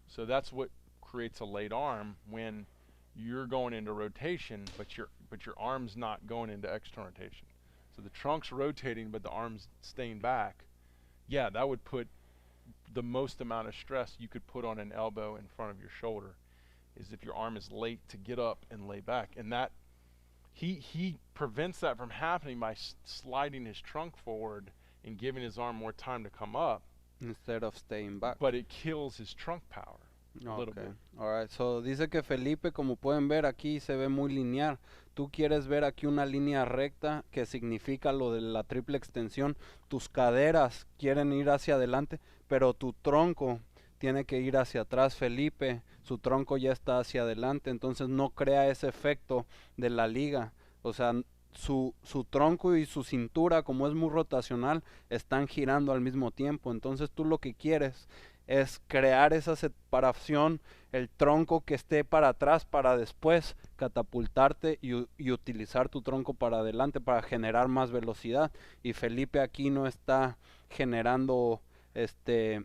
So that's what creates a late arm, when you're going into rotation, but your arm's not going into external rotation. So the trunk's rotating, but the arm's staying back. Yeah, that would put the most amount of stress you could put on an elbow in front of your shoulder, is if your arm is late to get up and lay back. And that he prevents that from happening by sliding his trunk forward and giving his arm more time to come up, instead of staying back. but it kills his trunk power a little bit. Alright, so dice que Felipe, como pueden ver aquí, se ve muy lineal. Tú quieres ver aquí una línea recta, que significa lo de la triple extensión. Tus caderas quieren ir hacia adelante, pero tu tronco tiene que ir hacia atrás. Felipe, su tronco ya está hacia adelante, entonces no crea ese efecto de la liga. O sea, su tronco y su cintura, como es muy rotacional, están girando al mismo tiempo. Entonces tú lo que quieres es crear esa separación, el tronco que esté para atrás, para después catapultarte y utilizar tu tronco para adelante para generar más velocidad. Y Felipe aquí no está generando ese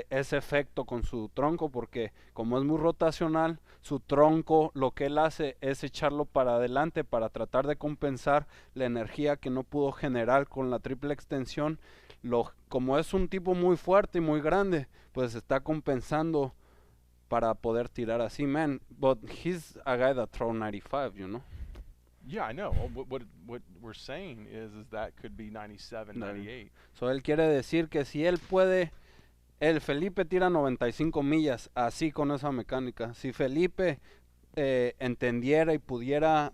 efecto con su tronco, porque como es muy rotacional, su tronco lo que él hace es echarlo para adelante para tratar de compensar la energía que no pudo generar con la triple extensión. Como es un tipo muy fuerte y muy grande, pues está compensando para poder tirar así, man. But he's a guy that throw 95, you know. Yeah, I know. What we're saying is that could be 97, 98. So él quiere decir que si él puede, el Felipe tira 95 millas así con esa mecánica. Si Felipe entendiera y pudiera,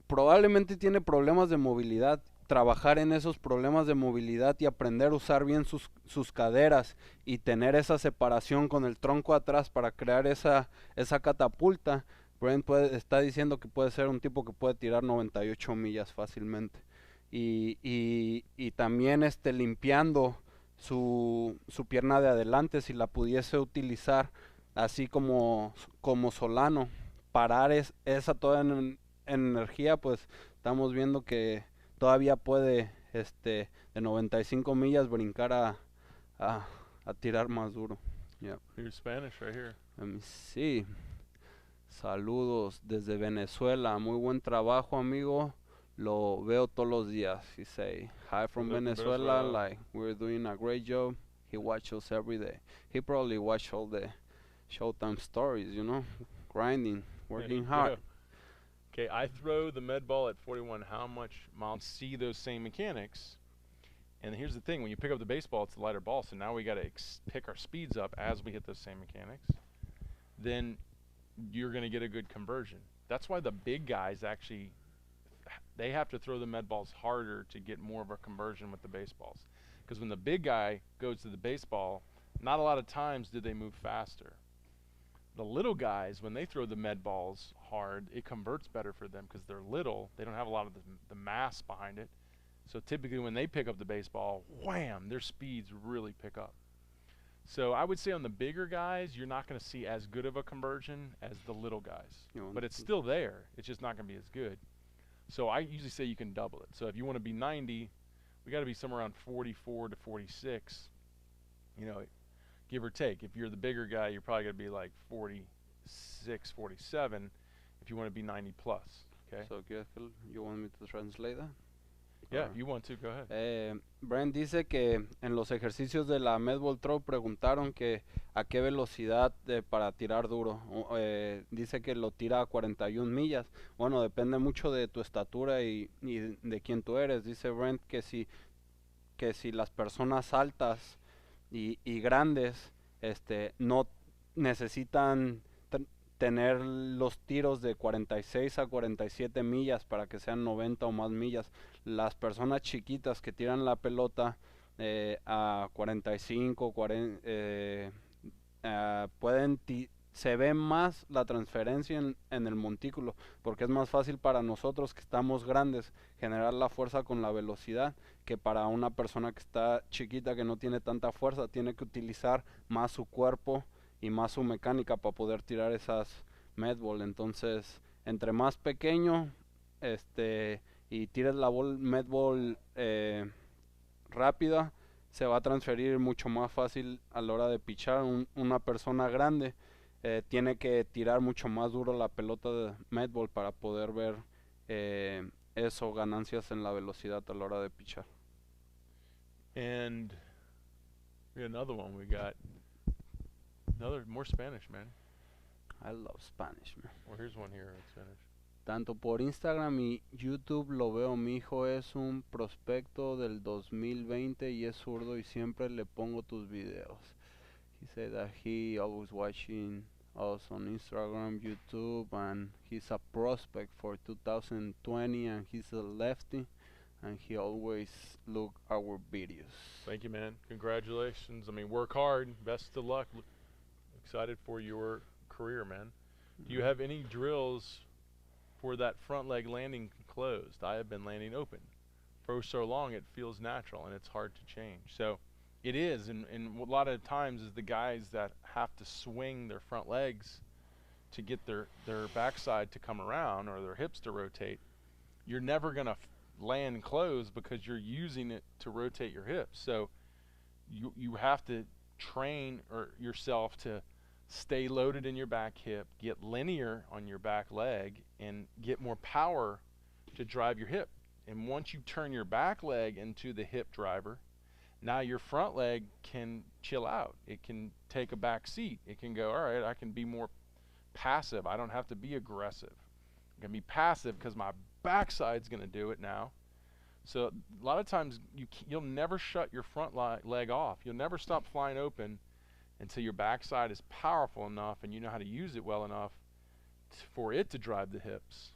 probablemente tiene problemas de movilidad, trabajar en esos problemas de movilidad y aprender a usar bien sus caderas y tener esa separación con el tronco atrás para crear esa catapulta. Brent está diciendo que puede ser un tipo que puede tirar 98 millas fácilmente. Y también limpiando su pierna de adelante, si la pudiese utilizar así como Solano, parar esa toda en energía, pues estamos viendo que todavía puede de 95 millas brincar a tirar más duro. Yeah. Here's Spanish right here. Let me see. Saludos desde Venezuela. Muy buen trabajo, amigo. Lo veo todos los días. He say, hi from Venezuela. Like, we're doing a great job. He watches us every day. He probably watch all the Showtime stories, you know, grinding, working hard. Okay, I throw the med ball at 41. How much miles? See those same mechanics. And here's the thing: when you pick up the baseball, it's a lighter ball. So now we got to pick our speeds up as we hit those same mechanics. Then you're going to get a good conversion. That's why the big guys actually, they have to throw the med balls harder to get more of a conversion with the baseballs. Because when the big guy goes to the baseball, not a lot of times do they move faster. The little guys, when they throw the med balls hard, it converts better for them because they're little. They don't have a lot of the mass behind it. So typically when they pick up the baseball, wham, their speeds really pick up. So I would say on the bigger guys, you're not going to see as good of a conversion as the little guys. But it's still there. It's just not going to be as good. So I usually say you can double it. So if you want to be 90, we got to be somewhere around 44 to 46, you know, give or take. If you're the bigger guy, you're probably going to be like 46, 47 if you want to be 90 plus. Okay. So you want me to translate that? Yeah, if you want to, go ahead. Brent dice que en los ejercicios de la medball throw preguntaron que a qué velocidad para tirar duro. Dice que lo tira a 41 millas. Bueno, depende mucho de tu estatura y de quién tú eres. Dice Brent que si las personas altas y grandes no necesitan tener los tiros de 46 a 47 millas para que sean 90 o más millas. Las personas chiquitas que tiran la pelota a 45, 40, se ve más la transferencia en el montículo, porque es más fácil para nosotros que estamos grandes generar la fuerza con la velocidad que para una persona que está chiquita, que no tiene tanta fuerza, tiene que utilizar más su cuerpo y más su mecánica para poder tirar esas medball. Entonces, entre más pequeño y tires la medball rápida, se va a transferir mucho más fácil a la hora de pichar. Una persona grande tiene que tirar mucho más duro la pelota de medball para poder ver eso, ganancias en la velocidad a la hora de pichar. And another one we got. More Spanish, man. I love Spanish, man. Well, here's one here in Spanish. Tanto por Instagram y YouTube lo veo. Mi hijo es un prospecto del 2020 y es zurdo y siempre le pongo tus videos. He said that he always watching us on Instagram, YouTube, and he's a prospect for 2020 and he's a lefty and he always look our videos. Thank you, man. Congratulations. I mean, work hard. Best of luck. Excited for your career, man. Do you have any drills for that front leg landing closed? I have been landing open for so long it feels natural and it's hard to change. So it is, and a lot of times is the guys that have to swing their front legs to get their backside to come around or their hips to rotate. You're never going to land closed because you're using it to rotate your hips. So you have to train yourself to stay loaded in your back hip, get linear on your back leg, and get more power to drive your hip. And once you turn your back leg into the hip driver, now your front leg can chill out. It can take a back seat. It can go, all right, I can be more passive. I don't have to be aggressive. I can be passive because my backside's going to do it now. So a lot of times you'll never shut your front leg off. You'll never stop flying open until your backside is powerful enough and you know how to use it well enough for it to drive the hips.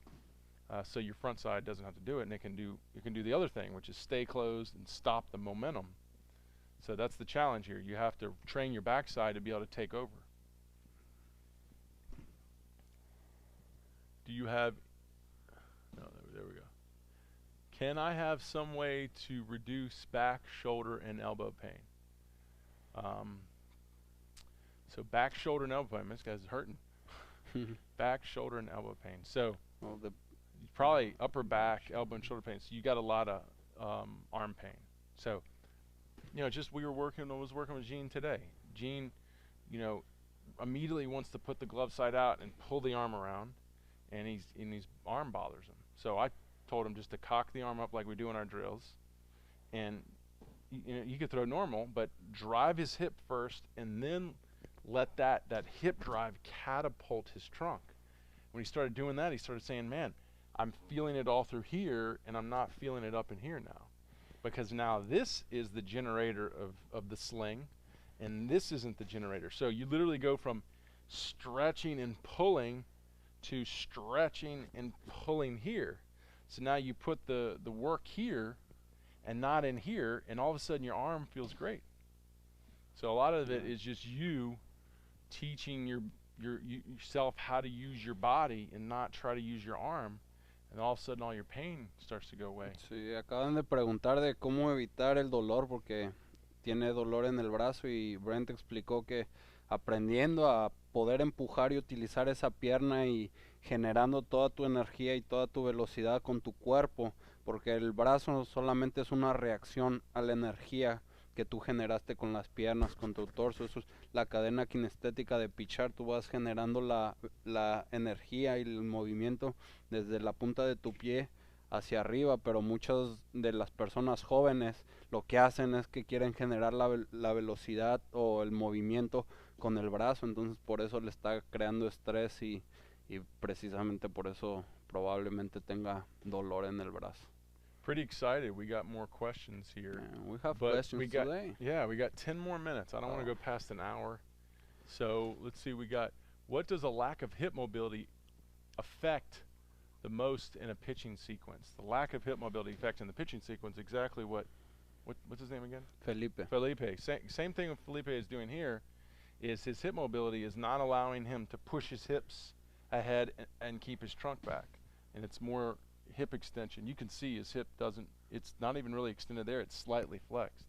So your front side doesn't have to do it, and it can do the other thing, which is stay closed and stop the momentum. So that's the challenge here. You have to train your backside to be able to take over. Do you have, no, there we go. Can I have some way to reduce back, shoulder, and elbow pain? So back, shoulder, and elbow pain. This guy's hurting. Back, shoulder, and elbow pain. So probably upper back, elbow, and shoulder pain. So you got a lot of arm pain. So, you know, just I was working with Gene today. Gene, you know, immediately wants to put the glove side out and pull the arm around, and his arm bothers him. So I told him just to cock the arm up like we do in our drills, and you know, you could throw normal, but drive his hip first, and then let that hip drive catapult his trunk. When he started doing that, he started saying, man, I'm feeling it all through here, and I'm not feeling it up in here now. Because now this is the generator of the sling, and this isn't the generator. So you literally go from stretching and pulling to stretching and pulling here. So now you put the work here and not in here, and all of a sudden your arm feels great. So a lot of it is just you teaching yourself how to use your body and not try to use your arm, and all of a sudden all your pain starts to go away. Sí, acaban de preguntar de cómo evitar el dolor, porque tiene dolor en el brazo, y Brent explicó que aprendiendo a poder empujar y utilizar esa pierna y generando toda tu energía y toda tu velocidad con tu cuerpo, porque el brazo solamente es una reacción a la energía que tú generaste con las piernas, con tu torso. Eso es la cadena kinestética de pichar. Tú vas generando la energía y el movimiento desde la punta de tu pie hacia arriba, pero muchas de las personas jóvenes lo que hacen es que quieren generar la velocidad o el movimiento con el brazo, entonces por eso le está creando estrés y precisamente por eso probablemente tenga dolor en el brazo. Pretty excited. We got more questions here. Yeah, we have but questions we got, today. Yeah, we got 10 more minutes. I don't want to go past an hour. So let's see. We got, what does a lack of hip mobility affect the most in a pitching sequence? The lack of hip mobility effect in the pitching sequence, exactly what's his name again? Felipe. Felipe. Same thing what Felipe is doing here is his hip mobility is not allowing him to push his hips ahead and keep his trunk back. And it's more hip extension. You can see his hip doesn't, it's not even really extended there, it's slightly flexed.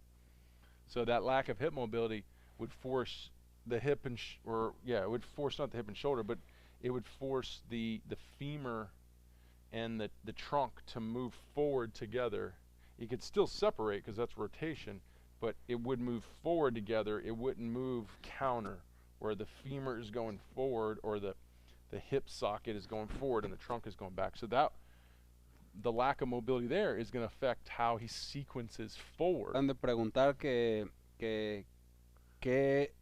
So that lack of hip mobility would force the hip and, it would force not the hip and shoulder, but it would force the femur and the trunk to move forward together. It could still separate because that's rotation, but it would move forward together. It wouldn't move counter, where the femur is going forward or the hip socket is going forward and the trunk is going back. So that the lack of mobility there is going to affect how he sequences forward. Han de preguntar qué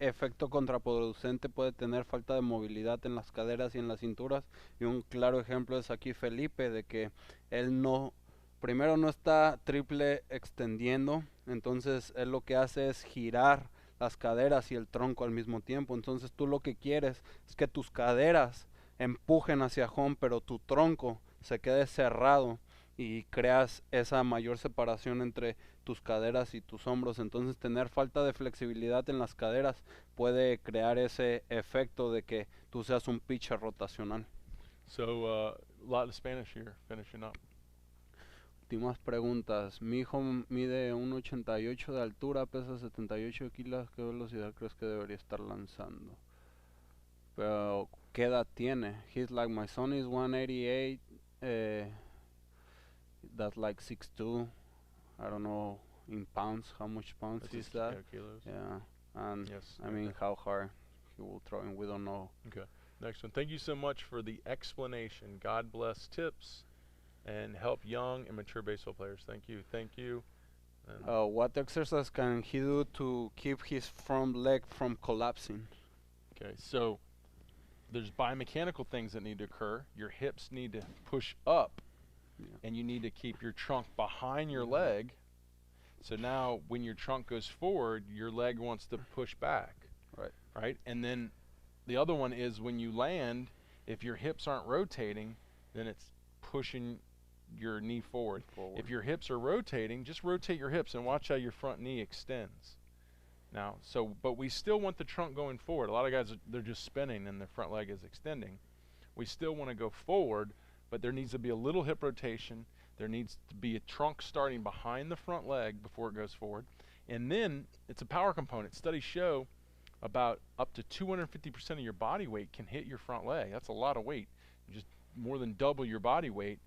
efecto contraproducente puede tener falta de movilidad en las caderas y en las cinturas, y un claro ejemplo es aquí Felipe, de que él primero no está triple extendiendo, entonces él lo que hace es girar las caderas y el tronco al mismo tiempo. Entonces tú lo que quieres es que tus caderas empujen hacia home, pero tu tronco se quede cerrado y creas esa mayor separación entre tus caderas y tus hombros. Entonces tener falta de flexibilidad en las caderas puede crear ese efecto de que tú seas un pitcher rotacional. So a lot of Spanish here, finishing up. Últimas preguntas. Mi hijo mide 1.88 de altura, pesa 78 kilos. ¿Qué velocidad crees que debería estar lanzando? Pero, ¿qué edad tiene? He's like, my son is 188. That's like 6'2". I don't know in pounds, how much pounds That's is that? kilos. Yeah, and Yes. I mean, how hard he will throw in, we don't know. Okay. Next one. Thank you so much for the explanation. God bless tips and help young and mature baseball players. Thank you. Thank you. What exercise can he do to keep his front leg from collapsing? Okay, so there's biomechanical things that need to occur. Your hips need to push up, and you need to keep your trunk behind your leg. So now when your trunk goes forward, your leg wants to push back. Right? And then the other one is when you land, if your hips aren't rotating, then it's pushing your knee forward. If your hips are rotating, just rotate your hips and watch how your front knee extends. Now, but we still want the trunk going forward. A lot of guys, they're just spinning and their front leg is extending. We still want to go forward, but there needs to be a little hip rotation. There needs to be a trunk starting behind the front leg before it goes forward. And then it's a power component. Studies show about up to 250% of your body weight can hit your front leg. That's a lot of weight. Just more than double your body weight.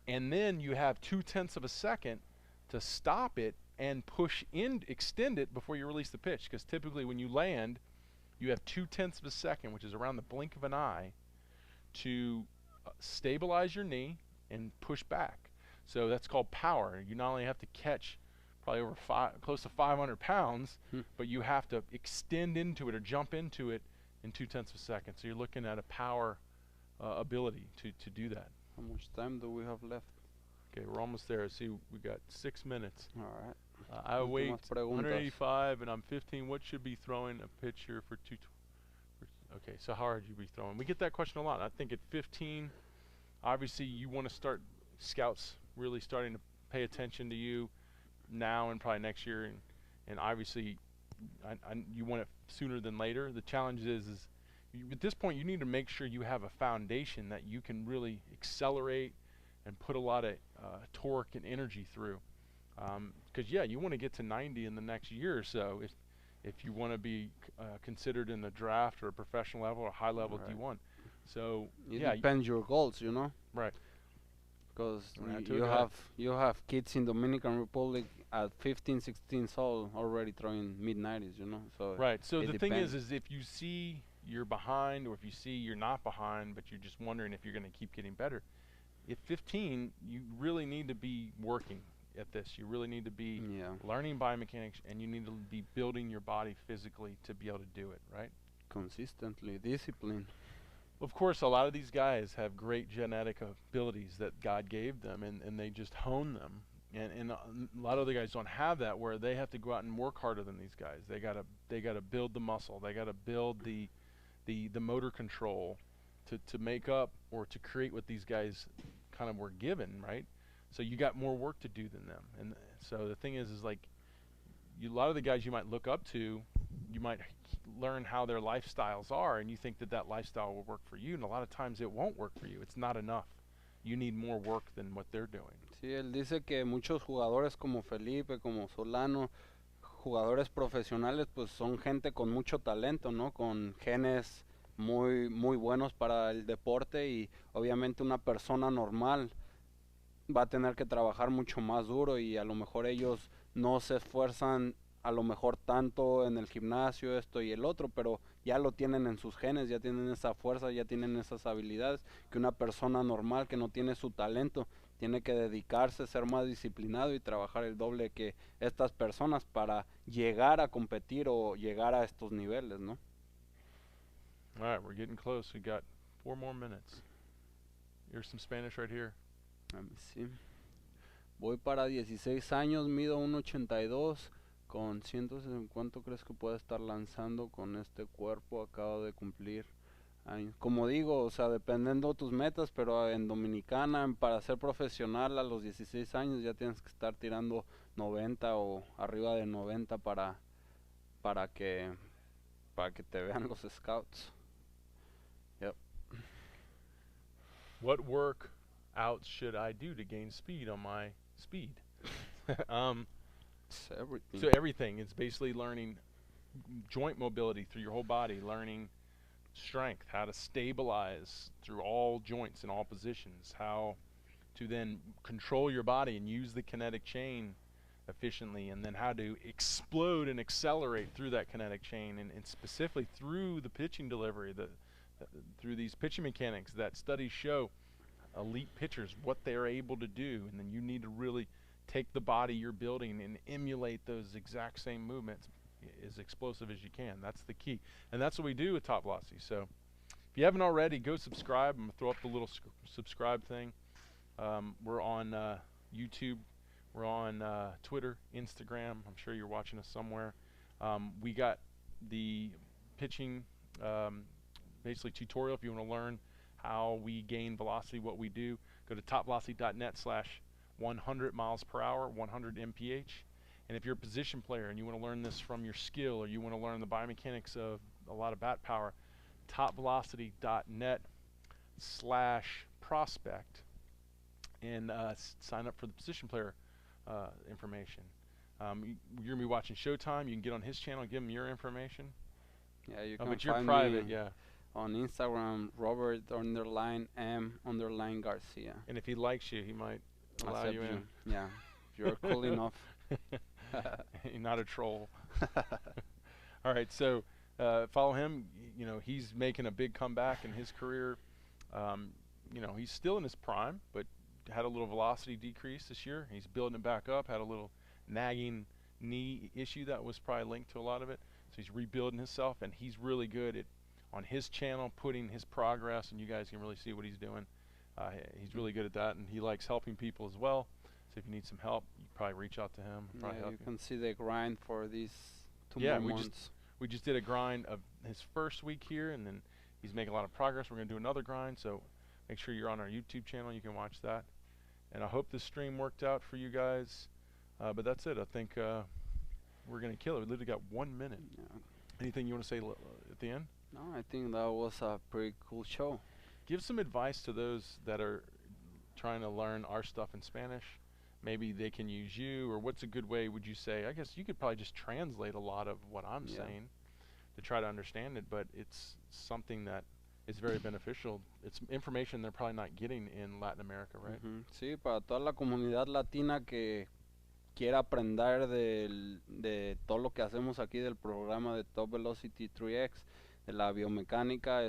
And then you have 0.2 of a second to stop it and push in, extend it before you release the pitch. Because typically when you land, you have 0.2 of a second, which is around the blink of an eye, to stabilize your knee and push back. So that's called power. You not only have to catch probably over close to 500 pounds, but you have to extend into it or jump into it in 0.2 of a second. So you're looking at a power ability to do that. How much time do we have left? Okay, we're almost there. See, we got 6 minutes. All right. I weigh 185 and I'm 15. What should be throwing a pitcher for 220? Okay, so how hard you be throwing? We get that question a lot. I think at 15, obviously you want to start scouts really starting to pay attention to you now and probably next year, and obviously you want it sooner than later. The challenge is at this point you need to make sure you have a foundation that you can really accelerate and put a lot of torque and energy through. because yeah, you want to get to 90 in the next year or so if you want to be considered in the draft or a professional level or high level D1. So it yeah, depends your goals, you know. right. Because Right, you have kids in Dominican Republic at 15, 16 years old already throwing mid-90s, you know. So Right. So it the thing depends. is if you see you're behind, or if you see you're not behind, but you're just wondering if you're going to keep getting better, at 15, you really need to be working at this. You really need to be learning biomechanics, and you need to be building your body physically to be able to do it, right? Consistently, discipline. Of course, a lot of these guys have great genetic abilities that God gave them, and they just hone them. And a lot of other guys don't have that, where they have to go out and work harder than these guys. They gotta build the muscle. They gotta build the motor control to make up or to create what these guys kind of were given, right? So you got more work to do than them. And so the thing is like, a lot of the guys you might look up to, you might learn how their lifestyles are, and you think that lifestyle will work for you, and a lot of times it won't work for you. It's not enough. You need more work than what they're doing. Sí, él dice que muchos jugadores como Felipe, como Solano, jugadores profesionales, pues son gente con mucho talento, ¿no? Con genes muy buenos para el deporte, y obviamente una persona normal va a tener que trabajar mucho más duro, y a lo mejor ellos no se esfuerzan a lo mejor tanto en el gimnasio, esto y el otro, pero ya lo tienen en sus genes, ya tienen esa fuerza, ya tienen esas habilidades que una persona normal que no tiene su talento tiene que dedicarse, ser más disciplinado y trabajar el doble que estas personas para llegar a competir o llegar a estos niveles, ¿no? All right, we're getting close. We got 4 more minutes. Here's some Spanish right here. A mí sí. Voy para 16 años, mido 1.82, con cientos, ¿cuánto crees que pueda estar lanzando con este cuerpo? Acabo de cumplir años. Como digo, o sea, dependiendo de tus metas, pero en Dominicana, para ser profesional a los 16 años ya tienes que estar tirando 90 o arriba de 90 para que te vean los scouts. Yep. What workouts should I do to gain speed on my speed? Everything. So everything. It's basically learning joint mobility through your whole body, learning strength, how to stabilize through all joints in all positions, how to then control your body and use the kinetic chain efficiently, and then how to explode and accelerate through that kinetic chain, and specifically through the pitching delivery, through these pitching mechanics that studies show elite pitchers what they're able to do, and then you need to really take the body you're building and emulate those exact same movements as explosive as you can. That's the key, and that's what we do with Top Velocity. So if you haven't already, go subscribe. I'm going to throw up the little subscribe thing. We're on YouTube. We're on Twitter, Instagram. I'm sure you're watching us somewhere. We got the pitching basically tutorial if you want to learn how we gain velocity, what we do. Go to topvelocity.net/100 miles per hour, 100 mph. And if you're a position player and you want to learn this from your skill, or you want to learn the biomechanics of a lot of bat power, topvelocity.net/prospect, and sign up for the position player information. You're going to be watching Showtime. You can get on his channel and give him your information. Yeah, you can but you're find private, me yeah. on Instagram, Robert_M_Garcia. And if he likes you, he might allow Accept you in. Yeah, if you're cool enough. You're not a troll. All right, so follow him. You know, he's making a big comeback in his career. You know, he's still in his prime, but had a little velocity decrease this year. He's building it back up, had a little nagging knee issue that was probably linked to a lot of it. So he's rebuilding himself, and he's really good at, on his channel, putting his progress, and you guys can really see what he's doing. He's really good at that, and he likes helping people as well. So if you need some help, you probably reach out to him. Probably help you can see the grind for these 2 more months. We just did a grind of his first week here, and then he's making a lot of progress. We're going to do another grind, so make sure you're on our YouTube channel. You can watch that. And I hope this stream worked out for you guys. But that's it. I think we're going to kill it. We literally got 1 minute. Yeah. Anything you want to say at the end? No, I think that was a pretty cool show. Give some advice to those that are trying to learn our stuff in Spanish. maybe they can use you, or what's a good way would you say? I guess you could probably just translate a lot of what I'm saying to try to understand it, but it's something that is very beneficial. It's information they're probably not getting in Latin America, right? Sí, para toda la comunidad latina que quiera aprender de todo lo que hacemos aquí del programa de Top Velocity 3X, de la biomecánica,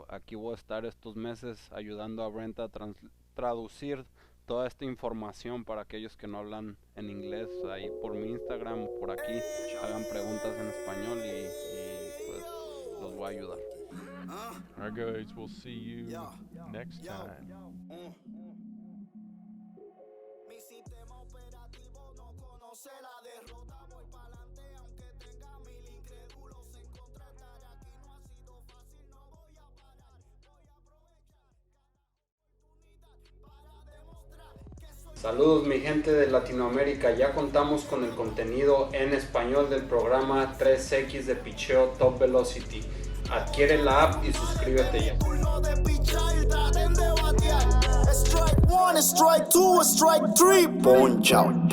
aquí voy a estar estos meses ayudando a Brent a traducir toda esta información para aquellos que no hablan en inglés. Ahí por mi Instagram o por aquí hagan preguntas en español y pues los voy a ayudar. Alright guys, we'll see you next time. Mi sistema operativo no conoce la derrota. Voy pa'lante aunque tenga 1000 incrédulos en contra. Estar aquí no ha sido fácil, no voy a parar. Voy a aprovechar cada oportunidad para demostrar que soy... Saludos mi gente de Latinoamérica, ya contamos con el contenido en español del programa 3X de picheo Top Velocity. Adquiere la app y suscríbete ya. Strike 1, strike 2, strike 3, Pourciau.